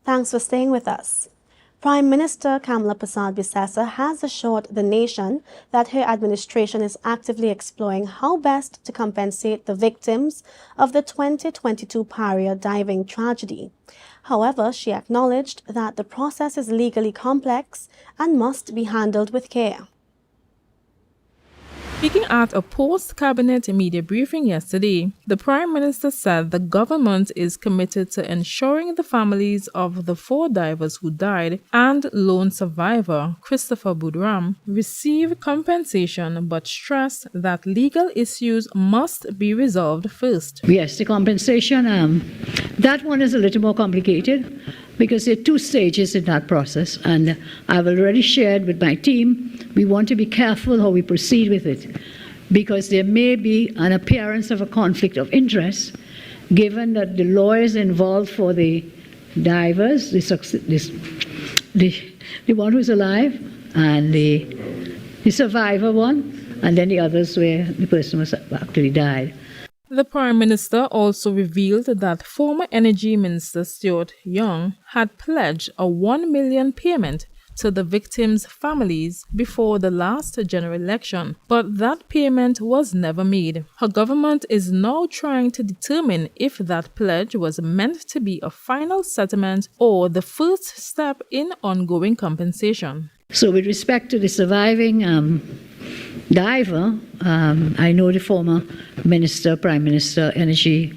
Thanks for staying with us. Prime Minister Kamla Persad-Bissessar has assured the nation that her administration is actively exploring how best to compensate the victims of the 2022 Paria diving tragedy. However, she acknowledged that the process is legally complex and must be handled with care. Speaking at a post-cabinet media briefing yesterday, the Prime Minister said the government is committed to ensuring the families of the 4 divers who died and lone survivor Christopher Budram receive compensation, but stressed that legal issues must be resolved first. Yes, the compensation, that one is a little more complicated because there are 2 stages in that process, and I've already shared with my team, we want to be careful how we proceed with it, because there may be an appearance of a conflict of interest, given that the lawyers involved for the divers, the one who's alive, and the survivor one, and then the others where the person was actually died. The Prime Minister also revealed that former Energy Minister Stuart Young had pledged a $1 million payment to the victims' families before the last general election, but that payment was never made. Her government is now trying to determine if that pledge was meant to be a final settlement or the first step in ongoing compensation. So with respect to the surviving diver, I know the former Minister, Prime Minister, Energy,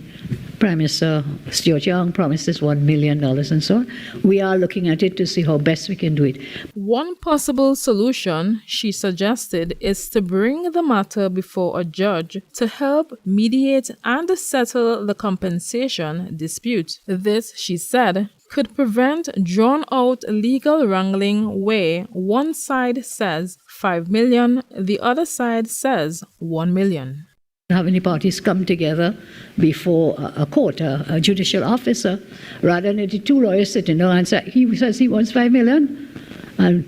Prime Minister Stuart Young promised us $1 million and so on. We are looking at it to see how best we can do it. One possible solution, she suggested, is to bring the matter before a judge to help mediate and settle the compensation dispute. This, she said, could prevent drawn-out legal wrangling where one side says $5 million, the other side says $1 million. Having the parties come together before a court, a judicial officer, rather than the 2 lawyers sitting there and say, he says he wants $5 million, and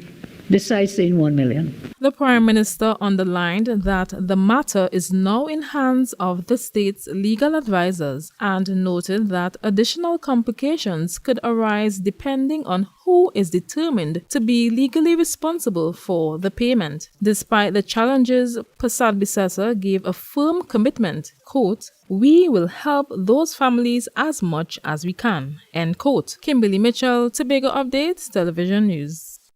this side saying $1 million. The Prime Minister underlined that the matter is now in hands of the state's legal advisors and noted that additional complications could arise depending on who is determined to be legally responsible for the payment. Despite the challenges, Persad-Bissessar gave a firm commitment, quote, "We will help those families as much as we can," end quote. Kimberly Mitchell, Tobago Updates, Television News.